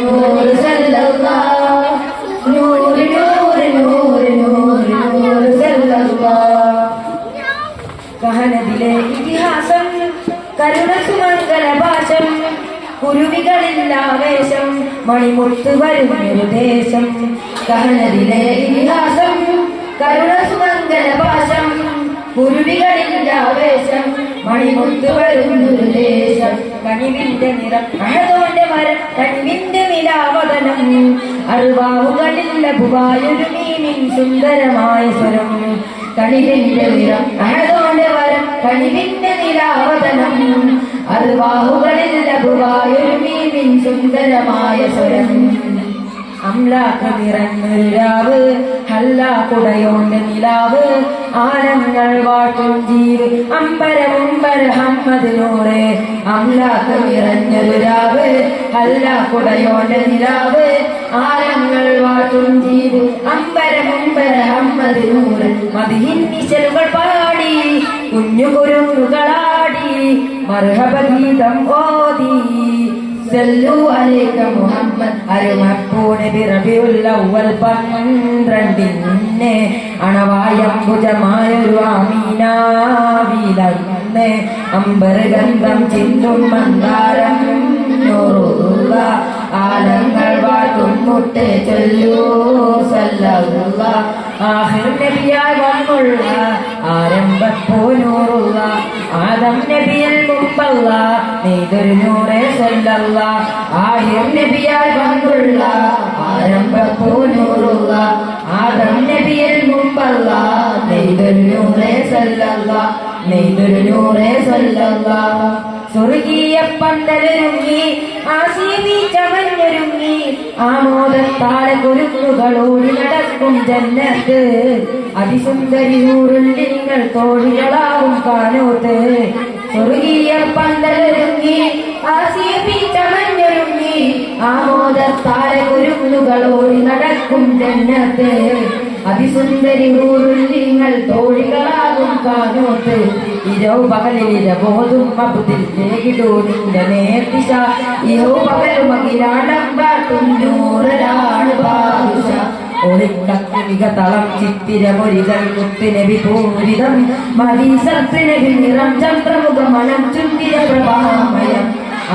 നൂറ് സല്ലല്ലാഹ് നൂറ് നൂറ് നൂറ് നൂറ് നൂറ് സല്ലല്ലാഹ്. കഹനദിലെ ഇതിഹാസം കരുണ സുമംഗല ഭാഷം കുരുവികളില്ലാവേശം മണിമുത്ത് വരുന്നൊരു ദേശം. കഹനദിലെ ഇതിഹാസം കരുണ സുമംഗല ഭാഷം കുരുവികളില്ലാവേശം മണിമുത്ത് വരുന്നൊരു ദേശം. കനിവിന്റെ നിറം അഹദോന്റെ മരം കനിവിന്റെ നിലാവതനം അറിവാവുകളിൽ ലഘുവായൊരു മീനിൻ സുന്ദരമായ സ്വരം. കനിവിന്റെ നിറം അഹദോന്റെ വരം കനിവിന്റെ നിലാവതനം അറിവാവുകളിൽ ലഘുവായൊരു മീനിൻ സുന്ദരമായ സ്വരം. അംലാക്ക് നിറഞ്ഞൊരു രാവ് ഹല്ലാക്കുടയോന്റെ നിലാവ് ആനങ്ങൾ വാട്ടും ജീവ് അമ്പരമുമ്പര ഹമ്മദ് നൂറ്. അംലാക്ക് നിറഞ്ഞൊരു രാവ് ഹല്ലാക്കുടയോന്റെ നിലാവ് ആനങ്ങൾ വാട്ടും ജീവ് അമ്പരമുമ്പര ഹമ്മദ് നൂറ്. മദിഹിൻ നിശലുകൾ പാടി കുഞ്ഞു കുരുങ്ങുകളാടി മർഹബ ഗീതം ഓതി സല്ലു അലൈക മുഹമ്മദ്. അരുമപ്പൂനബി റബിഉൽ അവ്വൽ 12 അണവായംബുജമായൊരു ആമീനാവിലന്ന് അമ്പർ ഗന്ധം ചിന്തും മന്ദാരം നൂറുള്ള ആലങ്ങൾ വാട്ടും മുട്ട് ചൊല്ലൂ സല്ലല്ലാഹ്. ആഖിർ നബിയായി വന്നുള്ള ആരംഭപ്പൂ നൂറുള്ള ആദം നബിയിൽ മുമ്പല്ല നെയ്തൊരു നൂറെ സല്ലല്ലാഹ്. ആഖിർ നബിയായി വന്നുള്ള ആരംഭപ്പൂ നൂറുള്ള ആദം നബിയിൽ മുമ്പല്ല നെയ്തൊരു നൂറെ സല്ലല്ലാഹ് നെയ്തൊരു നൂറെ സല്ലല്ലാഹ്. സ്വർഗീയ പന്തലൊരുങ്ങി ആശീവി ചമഞ്ഞൊരുങ്ങി ആമോദത്താലെ കുരുക്കുകളോടി നടക്കും ജന്നത്ത്. അതിസുന്ദരി നൂറുള്ളിങ്ങൾ തോഴികളാവും കാനോത്ത്. സ്വർഗീയ പന്തലൊരുങ്ങി ആശീവി ചമഞ്ഞൊരുങ്ങി ആമോദത്താലെ കുരുക്കുകളോടി നടക്കും ജന്നത്ത്. അതിസുന്ദരി നൂറുള്ളിങ്ങൾ തോഴികളാകും കാനോത്ത്. ഇരോ പകലിര ബോധും അബുദിൽ നിന്റെ നേർദിശ ഇരോ പകലും അഖിലാണ്ടം പാട്ടും നൂറലാണ് ബാദുഷ. ഒളിക്കമിക തളം ചിത്തിരമൊരികൾ മുത്തുനബി പൂരിതം മദീസത്തിനബി നിറം ചന്ദ്രമുഖ മനം ചുന്തിര പ്രഭാമയം.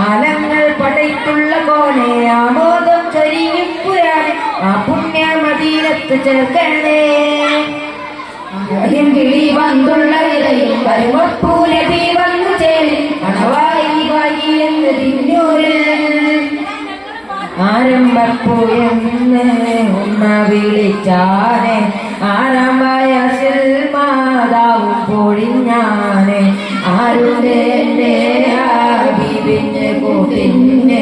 ആലങ്ങൾ പടയിട്ടുള്ള കോണെ ആമോദം ചൊരിയും പുരാണ് ആ പുണ്യ മദീനത്ത് ചേർക്കണേ. കിളി വന്നുള്ള വിലയും കരുമപ്പൂനബി വന്നു ചേരി അണവായി വായി എന്ന് തിന്നൂര്. ആരംഭപ്പൂയെന്ന് ഉമ്മ വിളിച്ചാനെ ആറാം വയസ്സിൽ മാതാവും പൊഴിഞ്ഞാനെ. ആരുടെ എന്റെ ഹബീബിന്റെ കൂട്ടിന്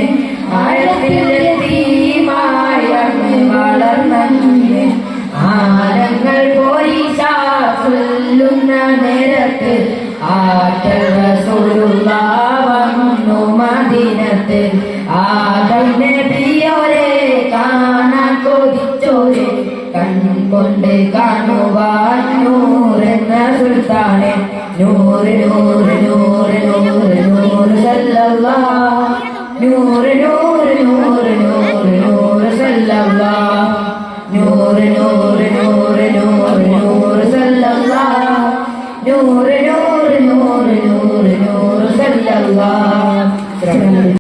ആഴത്തിലെത്തി മായന്ന് വളർന്നെ. ആലങ്ങൾ പോലീശാല്ലുന്ന നേരത്ത് ആറ്റൽ റസൂലുള്ളാഹ് വന്നു മദീനത്ത്. ആദം നബിയോരെ കാണാൻ കൊതിച്ചോരെ കൺകൊണ്ട് കാണുവാൻ നൂറെന്ന സുൽത്താനെ. നൂറ് നൂറ് നൂറ് നൂറ് നൂറ് സല്ലല്ലാഹ് നൂറ് നൂറ്